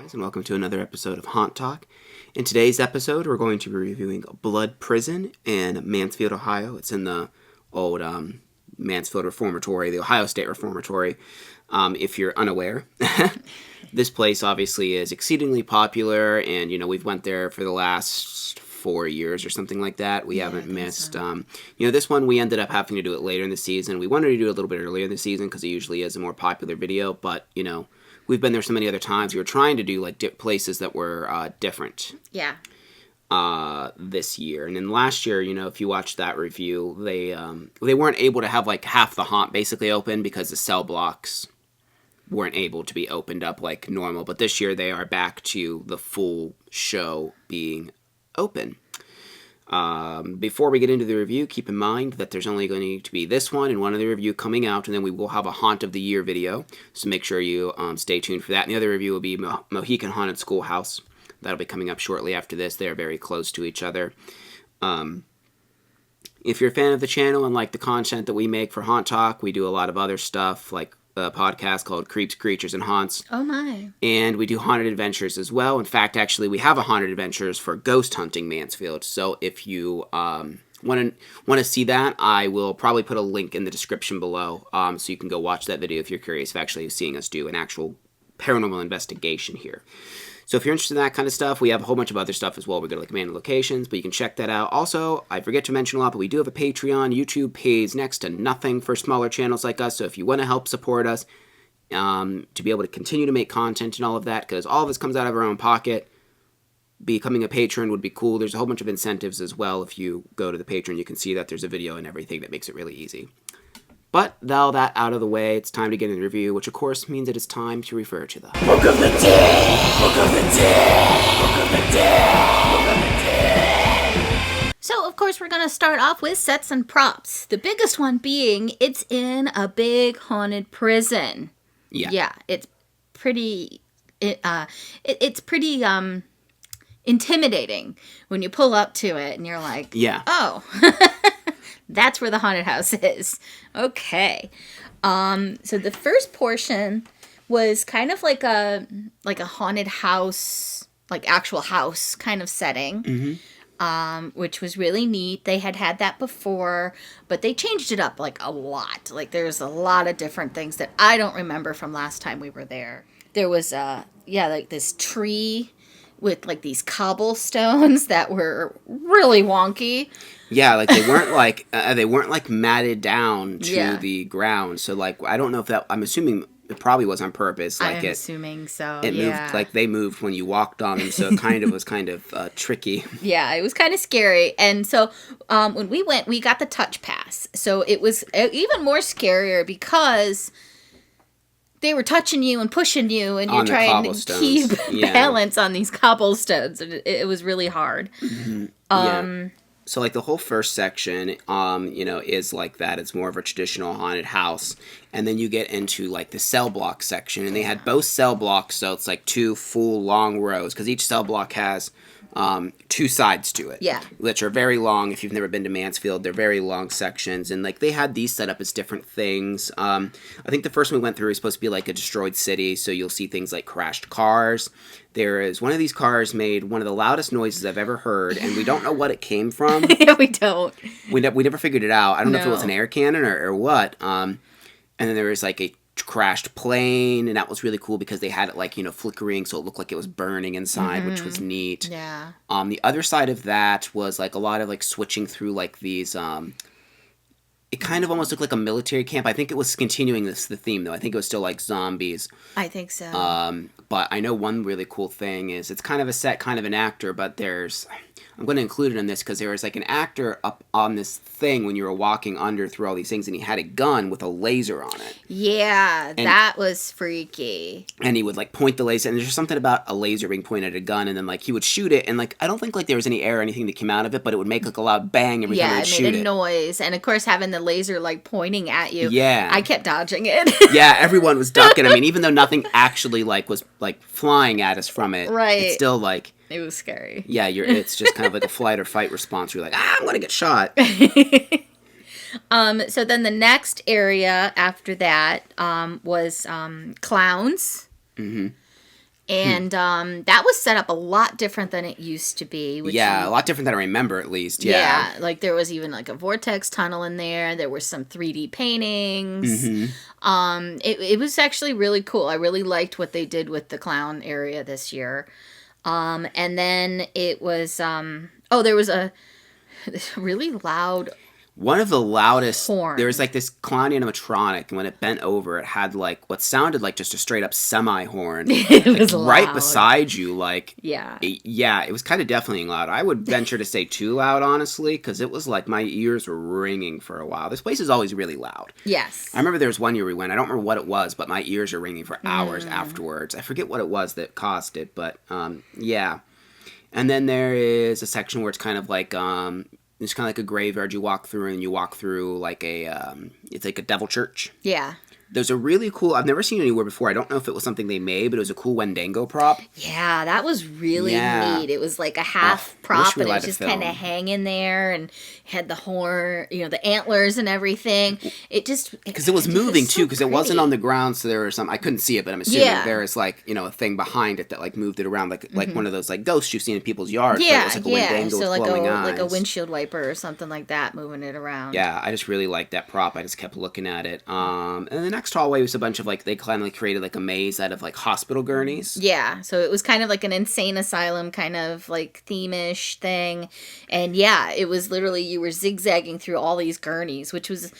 guys, and welcome to another episode of Haunt Talk. In today's episode, we're going to be reviewing Blood Prison in Mansfield, Ohio. It's in the old Mansfield Reformatory, the Ohio State Reformatory, if you're unaware. This place obviously is exceedingly popular, and, we've went there for the last 4 years or something like that. We haven't missed, so. This one we ended up having to do it later in the season. We wanted to do it a little bit earlier in the season because it usually is a more popular video, but, we've been there so many other times. We were trying to do places that were different. Yeah. This year, and then last year, if you watched that review, they weren't able to have half the haunt basically open because the cell blocks weren't able to be opened up like normal. But this year they are back to the full show being open. Before we get into the review, keep in mind that there's only going to be this one and one other review coming out, and then we will have a Haunt of the Year video, so make sure you stay tuned for that. And the other review will be Mohican Haunted Schoolhouse. That'll be coming up shortly after this. They're very close to each other. If you're a fan of the channel and like the content that we make for Haunt Talk, we do a lot of other stuff, like a podcast called Creeps, Creatures, and Haunts. Oh, my. And we do haunted adventures as well. In fact, actually, we have a haunted adventures for ghost hunting Mansfield. So if you want to see that, I will probably put a link in the description below, so you can go watch that video if you're curious of actually seeing us do an actual paranormal investigation here. So if you're interested in that kind of stuff, we have a whole bunch of other stuff as well. We go to abandoned locations, but you can check that out. Also, I forget to mention a lot, but we do have a Patreon. YouTube pays next to nothing for smaller channels like us. So if you want to help support us to be able to continue to make content and all of that, because all of this comes out of our own pocket, becoming a patron would be cool. There's a whole bunch of incentives as well. If you go to the Patreon, you can see that there's a video and everything that makes it really easy. But with all that out of the way, it's time to get into the review, which of course means it is time to refer to the Book of the Dead! Book of the Dead! Book of the Dead! Book of the Dead! So, of course, we're going to start off with sets and props. The biggest one being it's in a big haunted prison. Yeah. Yeah, it's pretty... It's pretty intimidating when you pull up to it and you're like, yeah. Oh... That's where the haunted house is. Okay. So the first portion was kind of like a haunted house, like actual house kind of setting, which was really neat. They had that before, but they changed it up like a lot. Like there's a lot of different things that I don't remember from last time we were there. There was like this tree with like these cobblestones that were really wonky. Yeah, like they weren't like matted down to the ground. So like I don't know if that, I'm assuming it probably was on purpose. Like I'm assuming so. It moved, like they moved when you walked on them, so it was kind of tricky. Yeah, it was kind of scary. And so when we went, we got the touch pass. So it was even more scarier because they were touching you and pushing you, and you're trying to keep balance on these cobblestones. And it was really hard. Mm-hmm. So, like, the whole first section, is like that. It's more of a traditional haunted house. And then you get into, like, the cell block section. And they had both cell blocks, so it's, like, 2 full long rows. Because each cell block has 2 sides to it. Yeah. Which are very long. If you've never been to Mansfield, they're very long sections. And, like, they had these set up as different things. I think the first one we went through was supposed to be, like, a destroyed city. So you'll see things like crashed cars. There is one of these cars made one of the loudest noises I've ever heard, and we don't know what it came from. Yeah, we don't. We never figured it out. I don't know if it was an air cannon or what. And then there was like a crashed plane, and that was really cool because they had it like, flickering, so it looked like it was burning inside, which was neat. Yeah. The other side of that was like a lot of like switching through like these. It kind of almost looked like a military camp. I think it was continuing the theme, though. I think it was still, like, zombies. I think so. But I know one really cool thing is it's kind of a set, kind of an actor, but there's... I'm going to include it in this because there was, like, an actor up on this thing when you were walking under through all these things, and he had a gun with a laser on it. Yeah, that was freaky. And he would, like, point the laser, and there's just something about a laser being pointed at a gun, and then, like, he would shoot it, and, like, I don't think, like, there was any air or anything that came out of it, but it would make, like, a loud bang every time he'd shoot it. Yeah, it made a noise, and, of course, having the laser, like, pointing at you. Yeah. I kept dodging it. Yeah, everyone was ducking. I mean, even though nothing actually, like, was, like, flying at us from it. Right. It's still, like... It was scary. Yeah, it's just kind of like a flight or fight response. You're like, I'm going to get shot. So then the next area after that was clowns. Mm-hmm. And that was set up a lot different than it used to be. Which a lot different than I remember, at least. Yeah. Like there was even like a vortex tunnel in there. There were some 3D paintings. It was actually really cool. I really liked what they did with the clown area this year. And then it was there was a really loud one of the loudest horn. There was like this clown animatronic, and when it bent over, it had like what sounded like just a straight up semi horn. It was like, loud. Right beside you, like it was kind of definitely loud. I would venture to say too loud, honestly, because it was like my ears were ringing for a while. This place is always really loud. Yes, I remember there was one year we went. I don't remember what it was, but my ears are ringing for hours afterwards. I forget what it was that caused it, but yeah. And then there is a section where it's kind of like it's kind of like a graveyard you walk through, and you walk through like it's like a devil church. Yeah. There's a really cool, I've never seen it anywhere before. I don't know if it was something they made, but it was a cool Wendigo prop. Yeah, that was really neat. It was like a half prop, and it was just kind of hanging there, and had the horn, the antlers and everything. Because it was moving too, because it wasn't on the ground, so there was some, I couldn't see it, but I'm assuming there is like, a thing behind it that like moved it around, like one of those like ghosts you've seen in people's yards. Yeah, it was like a Wendigo so with glowing eyes. like a windshield wiper or something like that, moving it around. Yeah, I just really liked that prop. I just kept looking at it. And the next hallway was a bunch of like, they kind of like created like a maze out of like hospital gurneys. Yeah, so it was kind of like an insane asylum kind of like theme-ish thing. And yeah, it was literally, you were zigzagging through all these gurneys, which was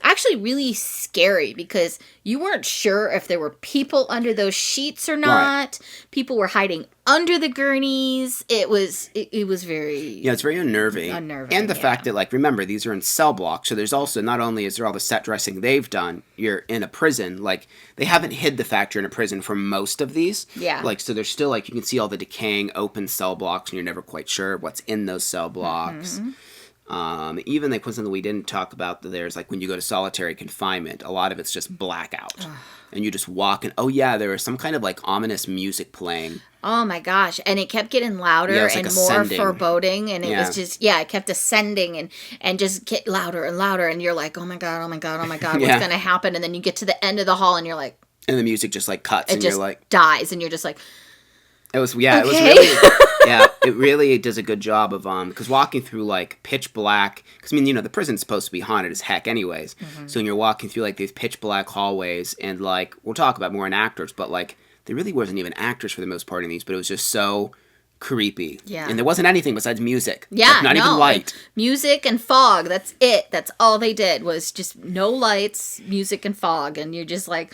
actually really scary because you weren't sure if there were people under those sheets or not. Right. People were hiding under the gurneys. It was very... Yeah, it's very unnerving. And the fact that, like, remember, these are in cell blocks, so there's also, not only is there all the set dressing they've done, you're in a prison, like, they haven't hid the fact you're in a prison for most of these. Yeah. Like, so there's still, like, you can see all the decaying open cell blocks, and you're never quite sure what's in those cell blocks. Even like something that we didn't talk about, there's like when you go to solitary confinement, a lot of it's just blackout. And you just walk and there was some kind of like ominous music playing. Oh my gosh. And it kept getting louder and like more foreboding. And it was just, it kept ascending and just get louder and louder. And you're like, oh my God, what's going to happen? And then you get to the end of the hall and you're like... And the music just like cuts and you're like... dies and you're just like... It was it really does a good job of because walking through like pitch black, because I mean the prison's supposed to be haunted as heck anyways. So when you're walking through like these pitch black hallways, and like we'll talk about more in actors, but like there really wasn't even actors for the most part in these, but it was just so creepy. Yeah, and there wasn't anything besides music. Yeah, like, not even light. Like, music and fog. That's it. That's all they did was just no lights, music and fog, and you're just like,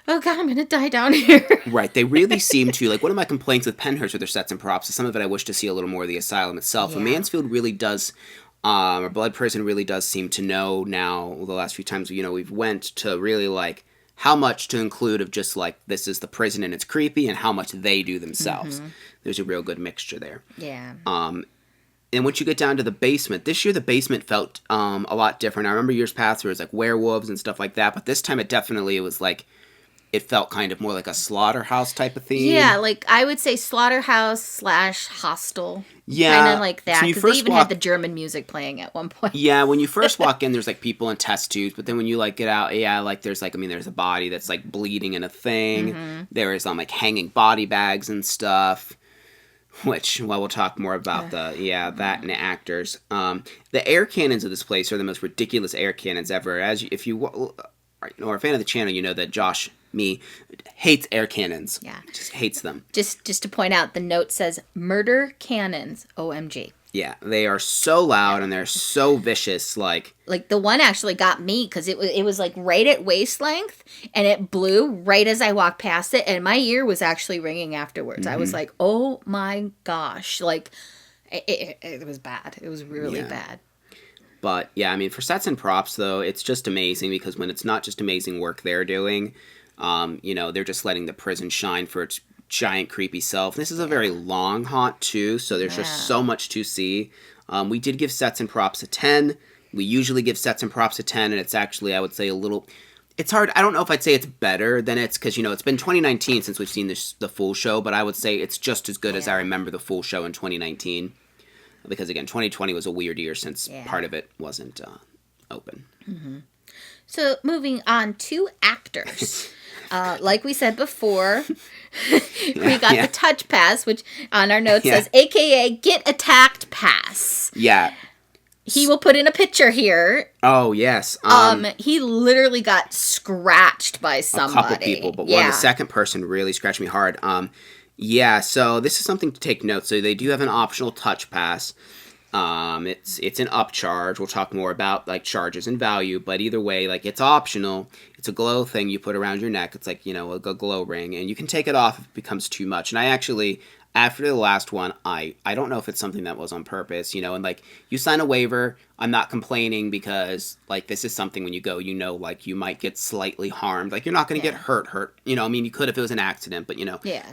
oh God, I'm going to die down here. Right. They really seem to, like, one of my complaints with Penhurst with their sets and props is some of it I wish to see a little more of the asylum itself. Yeah. And Mansfield really does, or Blood Prison really does seem to know now, the last few times, we've went to really, like, how much to include of just, like, this is the prison and it's creepy, and how much they do themselves. There's a real good mixture there. Yeah. And once you get down to the basement, this year the basement felt a lot different. I remember years past where it was, like, werewolves and stuff like that, but this time it was, like, it felt kind of more like a slaughterhouse type of theme. Yeah, like I would say slaughterhouse / hostel. Yeah. Kind of like that. Because they even had the German music playing at one point. Yeah, when you first walk in, there's like people in test tubes. But then when you like get out, like there's like, there's a body that's like bleeding in a thing. There is like hanging body bags and stuff. Which, we'll talk more about that and the actors. The air cannons of this place are the most ridiculous air cannons ever. If you are a fan of the channel, you know that Josh... hates air cannons. Yeah. Just hates them. Just to point out, the note says murder cannons, OMG. Yeah, they are so loud and they're so vicious, like the one actually got me because it was like right at waist length, and it blew right as I walked past it, and my ear was actually ringing afterwards. I was like, oh my gosh, like it was bad. It was really bad. But yeah, for sets and props though, it's just amazing because when it's not just amazing work they're doing. They're just letting the prison shine for its giant creepy self. This is a very long haunt too, so there's just so much to see. We did give sets and props a 10. We usually give sets and props a 10, and it's actually, I would say, it's hard. I don't know if I'd say it's better than it's, because, it's been 2019 since we've seen the full show, but I would say it's just as good as I remember the full show in 2019. Because, again, 2020 was a weird year since part of it wasn't open. So, moving on to actors. Like we said before, We got the touch pass, which on our notes says, AKA get attacked pass. Yeah. He will put in a picture here. Oh, yes. He literally got scratched by somebody. A couple people, but the second person really scratched me hard. Yeah, so this is something to take note. So they do have an optional touch pass. It's an upcharge. We'll talk more about like charges and value, but either way, like it's optional. It's a glow thing you put around your neck. It's like, a glow ring, and you can take it off if it becomes too much. And I actually, after the last one, I don't know if it's something that was on purpose, and like you sign a waiver. I'm not complaining because like this is something when you go, like you might get slightly harmed. Like you're not going to get hurt. You could if it was an accident, but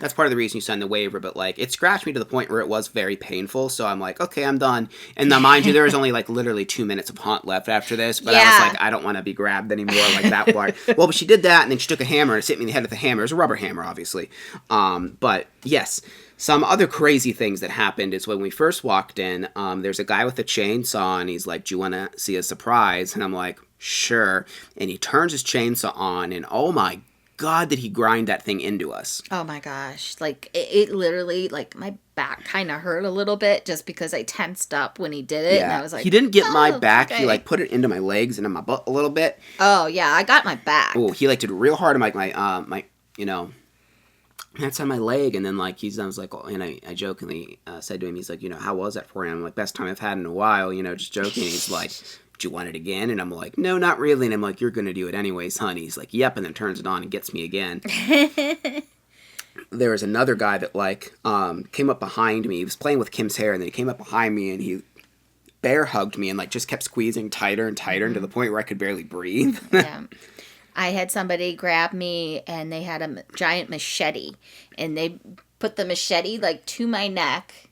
that's part of the reason you sign the waiver. But like it scratched me to the point where it was very painful. So I'm like, okay, I'm done. And now mind you, there was only like literally 2 minutes of hunt left after this. But I was like, I don't want to be grabbed anymore like that part. Well, but she did that, and then she took a hammer and hit me in the head with a hammer. It was a rubber hammer, obviously. But yes. Some other crazy things that happened is when we first walked in, there's a guy with a chainsaw, and he's like, do you want to see a surprise? And I'm like, sure. And he turns his chainsaw on, and oh my God, did he grind that thing into us. Oh my gosh. Like, it literally, like, my back kind of hurt a little bit just because I tensed up when he did it. Yeah. And I was like, he didn't get my back. Okay. He, like, put it into my legs and in my butt a little bit. Oh, yeah, I got my back. Oh, he, like, did real hard on my that's on my leg, and then like I was like, and I jokingly said to him, he's like, how was that for you? And I'm like, best time I've had in a while, just joking. He's like, do you want it again? And I'm like, no, not really. And I'm like, you're gonna do it anyways, honey. He's like, yep, and then turns it on and gets me again. There was another guy that like came up behind me. He was playing with Kim's hair, and then he came up behind me and he bear hugged me and like just kept squeezing tighter and tighter to the point where I could barely breathe. Yeah. I had somebody grab me, and they had a giant machete, and they put the machete, like, to my neck,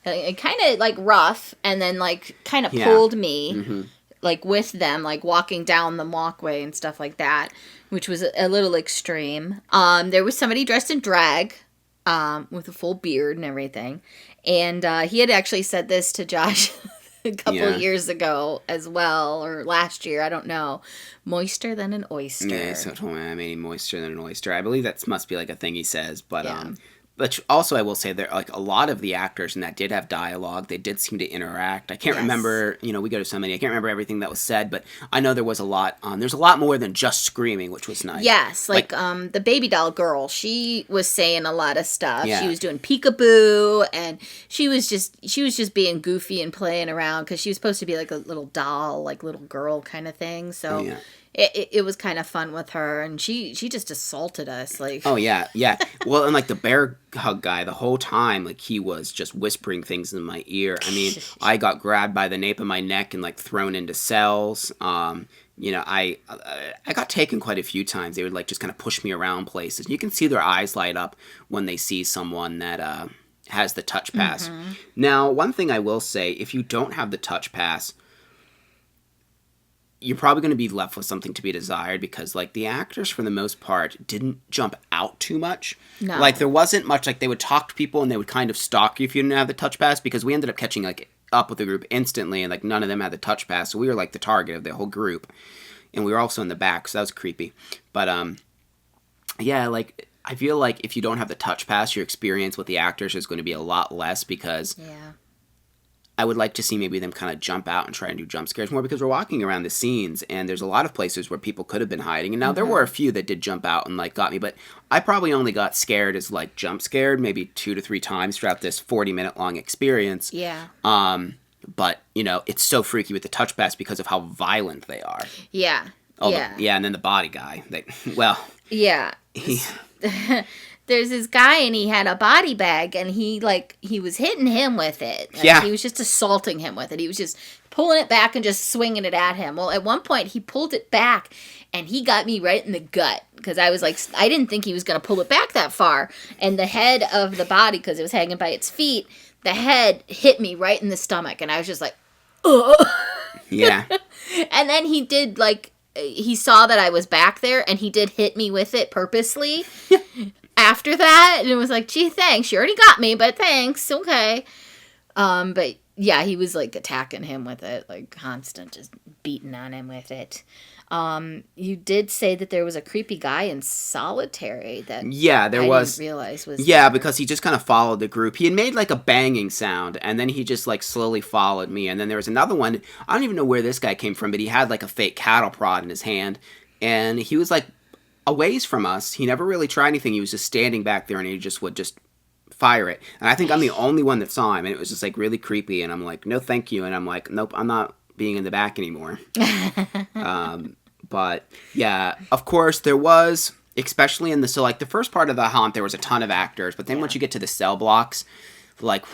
and kind of, like, rough, and then, like, kind of pulled me, like, with them, like, walking down the walkway and stuff like that, which was a little extreme. There was somebody dressed in drag, with a full beard and everything, and he had actually said this to Josh a couple years ago as well, or last year, I don't know. Moister than an oyster. Yeah, so I mean, moister than an oyster. I believe that must be like a thing he says, but but also I will say that like a lot of the actors in that did have dialogue. They did seem to interact. I can't remember, we go to so many, I can't remember everything that was said, but I know there was a lot. There's a lot more than just screaming, which was nice. Yes, like the baby doll girl, she was saying a lot of stuff. Yeah. She was doing peekaboo, and she was just being goofy and playing around because she was supposed to be like a little doll, like little girl kind of thing. So. Yeah. It was kind of fun with her, and she just assaulted us, like. Oh yeah. Well, and like the bear hug guy, the whole time, like he was just whispering things in my ear. I mean, I got grabbed by the nape of my neck and like thrown into cells. I got taken quite a few times. They would like just kind of push me around places. And you can see their eyes light up when they see someone that has the touch pass. Mm-hmm. Now, one thing I will say, if you don't have the touch pass, you're probably going to be left with something to be desired because, like, the actors, for the most part, didn't jump out too much. No. Like, there wasn't much, like, they would talk to people and they would kind of stalk you if you didn't have the touch pass because we ended up catching, like, up with the group instantly and, like, none of them had the touch pass. So we were, like, the target of the whole group. And we were also in the back, so that was creepy. But, yeah, like, I feel like if you don't have the touch pass, your experience with the actors is going to be a lot less because... Yeah. I would like to see maybe them kind of jump out and try and do jump scares more because we're walking around the scenes and there's a lot of places where people could have been hiding. And now there were a few that did jump out and like got me, but I probably only got scared as like jump scared maybe 2 to 3 times throughout this 40-minute long experience. Yeah. But it's so freaky with the touch pass because of how violent they are. Yeah. Oh, yeah. And then the body guy. Yeah. There's this guy and he had a body bag and he was hitting him with it. Like, he was just assaulting him with it. He was just pulling it back and just swinging it at him. Well, at one point he pulled it back and he got me right in the gut because I was like, I didn't think he was going to pull it back that far. And the head of the body, because it was hanging by its feet, the head hit me right in the stomach. And I was just like, ugh. Yeah. And then he did he saw that I was back there and he did hit me with it purposely. After that, and it was like, gee, thanks. You already got me, but thanks. Okay. But yeah, he was like attacking him with it, like constant, just beating on him with it. You did say that there was a creepy guy in solitary that Yeah, there I was. didn't realize was Yeah, there. because he just kind of followed the group. He had made like a banging sound, and then he just like slowly followed me. And then there was another one. I don't even know where this guy came from, but he had like a fake cattle prod in his hand, and he was like a ways from us. He never really tried anything. He was just standing back there, and he just would just fire it. And I think I'm the only one that saw him, and it was just like really creepy. And I'm like, no, thank you. And I'm like, nope, I'm not being in the back anymore. But yeah, of course there was, especially in the, so like the first part of the haunt, there was a ton of actors, but then once you get to the cell blocks, like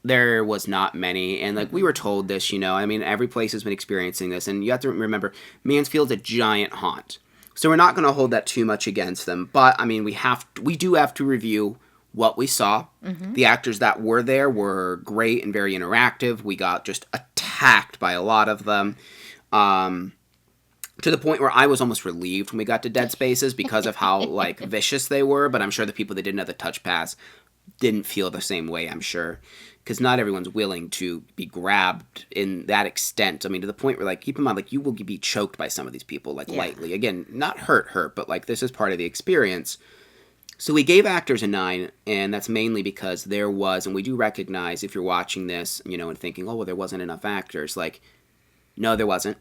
there was not many. And like we were told this, I mean, every place has been experiencing this, and you have to remember Mansfield's a giant haunt. So we're not going to hold that too much against them, but I mean, we do have to review what we saw. The actors that were there were great and very interactive. We got just attacked by a lot of them. To the point where I was almost relieved when we got to Dead Spaces because of how, like, vicious they were. But I'm sure the people that didn't have the touch pass didn't feel the same way, I'm sure. Because not everyone's willing to be grabbed in that extent. I mean, to the point where, like, keep in mind, like, you will be choked by some of these people, like, lightly. Again, not hurt, but, like, this is part of the experience. So we gave actors a 9, and that's mainly because there was, and we do recognize if you're watching this, and thinking, oh, well, there wasn't enough actors. Like, no, there wasn't.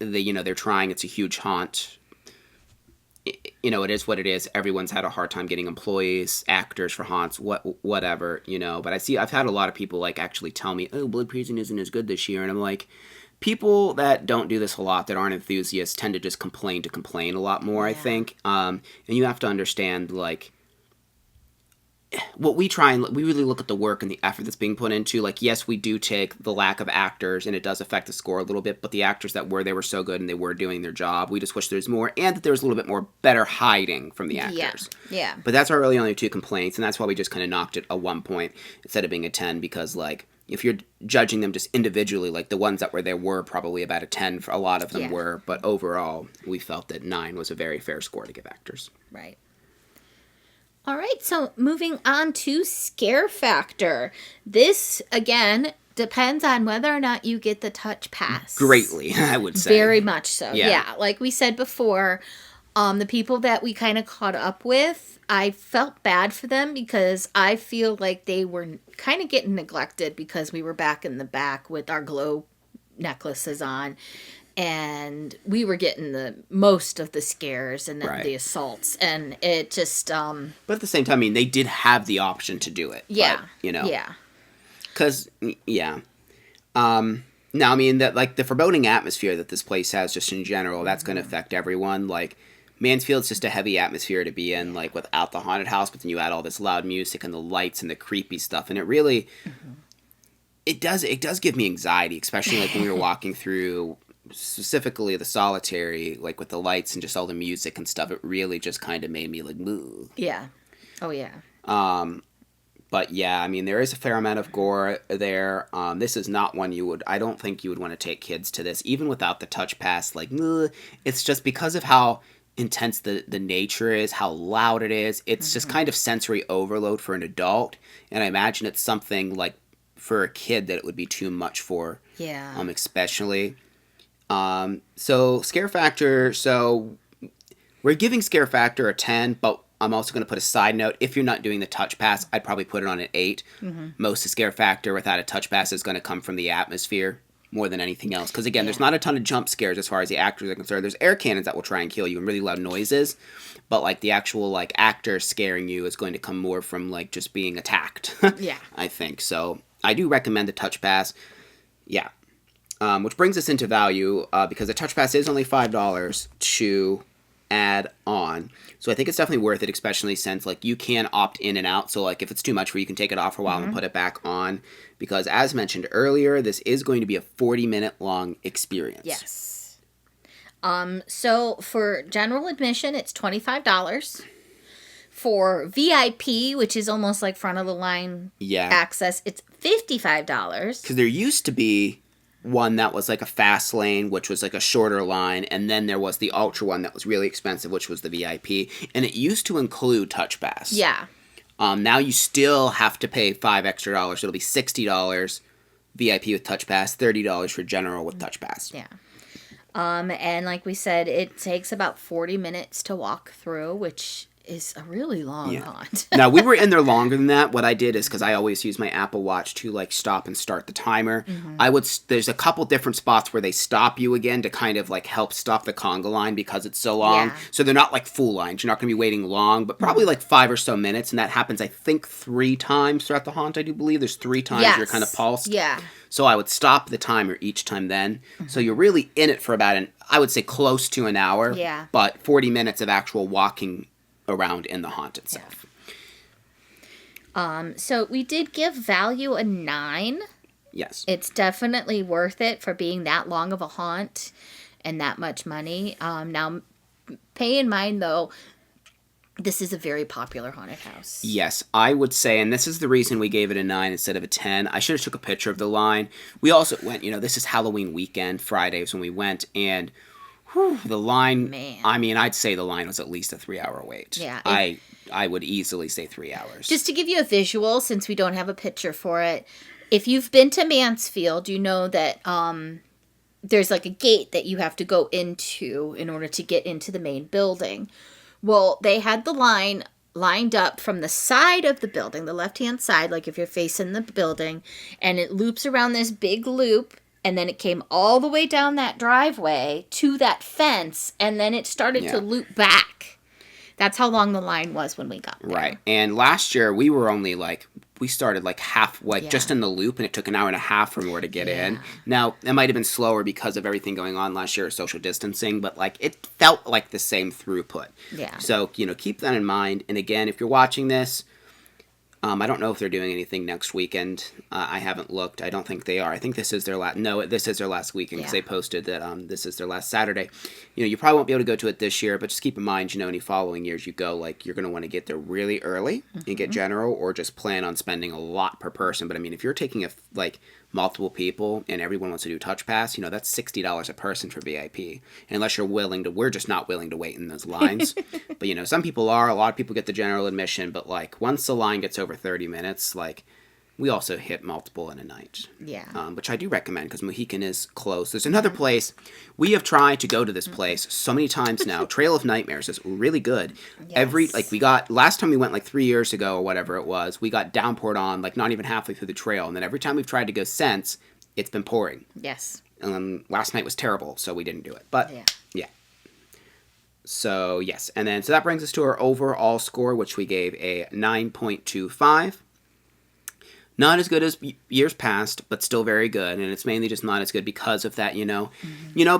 They're trying. It's a huge haunt. It is what it is. Everyone's had a hard time getting employees, actors for haunts, whatever, But I've had a lot of people, like, actually tell me, oh, Blood Prison isn't as good this year. And I'm like, people that don't do this a lot, that aren't enthusiasts, tend to just complain a lot more, I think. And you have to understand, like, what we really look at the work and the effort that's being put into. Like, yes, we do take the lack of actors, and it does affect the score a little bit, but the actors that they were so good, and they were doing their job. We just wish there's more, and that there was a little bit more better hiding from the actors. Yeah. But that's our really only 2 complaints, and that's why we just kind of knocked it a 1 point instead of being a 10, because, like, if you're judging them just individually, like, the ones that were there were probably about a 10, for a lot of them were, but overall, we felt that 9 was a very fair score to give actors. Right. All right, so moving on to scare factor. This, again, depends on whether or not you get the touch pass. Greatly, I would say. Very much so. Yeah. Like we said before, the people that we kind of caught up with, I felt bad for them because I feel like they were kind of getting neglected because we were back in the back with our glow necklaces on. And we were getting the most of the scares and the assaults, and it just. But at the same time, I mean, they did have the option to do it. Yeah. But, Yeah. Because now, I mean, that, like, the foreboding atmosphere that this place has, just in general, that's going to affect everyone. Like, Mansfield's just a heavy atmosphere to be in, like, without the haunted house, but then you add all this loud music and the lights and the creepy stuff, and it really, it does give me anxiety, especially like when we were walking through. Specifically the solitary, like with the lights and just all the music and stuff, it really just kind of made me like, ugh. Yeah. Oh, yeah. But yeah, I mean, there is a fair amount of gore there. This is not one I don't think you would want to take kids to this, even without the touch pass. Like, ugh. It's just because of how intense the nature is, how loud it is. It's just kind of sensory overload for an adult. And I imagine it's something like for a kid that it would be too much for. Yeah. Especially. So scare factor, we're giving scare factor a 10, but I'm also going to put a side note. If you're not doing the touch pass, I'd probably put it on an 8. Most of scare factor without a touch pass is going to come from the atmosphere more than anything else. Because again, there's not a ton of jump scares as far as the actors are concerned. There's air cannons that will try and kill you and really loud noises, but like the actual like actor scaring you is going to come more from like just being attacked. Yeah. I think. So I do recommend the touch pass. Yeah. Which brings us into value, because the touch pass is only $5 to add on. So I think it's definitely worth it, especially since like you can opt in and out. So like if it's too much for you, you can take it off for a while and put it back on. Because as mentioned earlier, this is going to be a 40-minute long experience. Yes. So for general admission, it's $25. For VIP, which is almost like front of the line access, it's $55. Because there used to be one that was like a fast lane, which was like a shorter line, and then there was the ultra one that was really expensive, which was the VIP, and it used to include touch pass. Yeah. Now you still have to pay $5 extra. It'll be $60 VIP with touch pass, $30 for general with touch pass. Yeah. And like we said, it takes about 40 minutes to walk through, which is a really long haunt. Now, we were in there longer than that. What I did is, because I always use my Apple Watch to, like, stop and start the timer, there's a couple different spots where they stop you again to kind of, like, help stop the conga line because it's so long. Yeah. So they're not, like, full lines. You're not going to be waiting long, but probably, like, 5 or so minutes, and that happens, I think, 3 times throughout the haunt, I do believe. There's 3 times you're kind of pulsed. Yeah. So I would stop the timer each time then. So you're really in it for about I would say close to an hour. Yeah. But 40 minutes of actual walking around in the haunt itself. So we did give value a 9. Yes. It's definitely worth it for being that long of a haunt and that much money. Now, pay in mind, though, this is a very popular haunted house. Yes, I would say, and this is the reason we gave it a 9 instead of a 10. I should have took a picture of the line. We also went, this is Halloween weekend, Fridays when we went, and the line, Man. I mean, I'd say the line was at least a 3-hour wait. Yeah. I would easily say 3 hours. Just to give you a visual, since we don't have a picture for it, if you've been to Mansfield, you know that there's like a gate that you have to go into in order to get into the main building. Well, they had the line lined up from the side of the building, the left-hand side, like if you're facing the building, and it loops around this big loop, and then it came all the way down that driveway to that fence, and then it started to loop back. That's how long the line was when we got there. Right. And last year, we were only we started just in the loop, and it took an hour and a half for more to get in. Now, it might have been slower because of everything going on last year, social distancing, but it felt like the same throughput. Yeah. So, keep that in mind. And again, if you're watching this, I don't know if they're doing anything next weekend. I haven't looked. I don't think they are. I think this is their last. No, this is their last weekend because they posted that this is their last Saturday. You probably won't be able to go to it this year, but just keep in mind, any following years you go, you're going to want to get there really early and get general, or just plan on spending a lot per person. But I mean, if you're taking multiple people and everyone wants to do touch pass, that's $60 a person for VIP. And unless you're we're just not willing to wait in those lines. But some people are. A lot of people get the general admission, but once the line gets over 30 minutes, we also hit multiple in a night. Yeah. Which I do recommend because Mohican is close. There's another place. We have tried to go to this place so many times now. Trail of Nightmares is really good. Yes. We got, last time we went 3 years ago or whatever it was, we got downpoured on not even halfway through the trail. And then every time we've tried to go since, it's been pouring. Yes. And last night was terrible, so we didn't do it. But yeah. So yes. And then, so that brings us to our overall score, which we gave a 9.25. Not as good as years past, but still very good. And it's mainly just not as good because of that,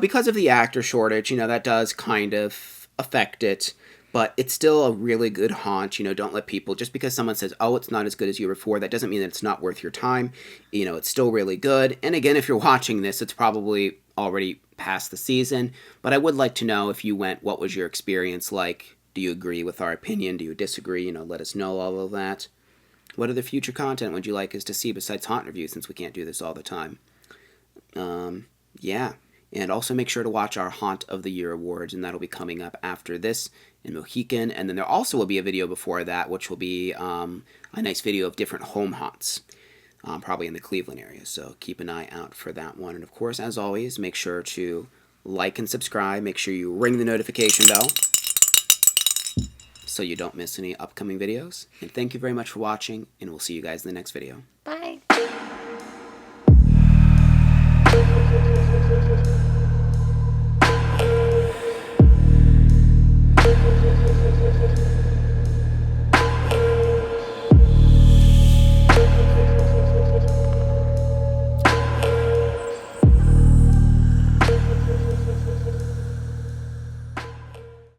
because of the actor shortage, that does kind of affect it. But it's still a really good haunt. Don't let people, just because someone says, oh, it's not as good as year before, that doesn't mean that it's not worth your time. It's still really good. And again, if you're watching this, it's probably already past the season. But I would like to know if you went, what was your experience like? Do you agree with our opinion? Do you disagree? Let us know all of that. What other future content would you like us to see besides haunt reviews, since we can't do this all the time? Yeah. And also make sure to watch our Haunt of the Year awards, and that'll be coming up after this in Mohican. And then there also will be a video before that, which will be a nice video of different home haunts, probably in the Cleveland area. So keep an eye out for that one. And of course, as always, make sure to like and subscribe. Make sure you ring the notification bell so you don't miss any upcoming videos. And thank you very much for watching, and we'll see you guys in the next video. Bye.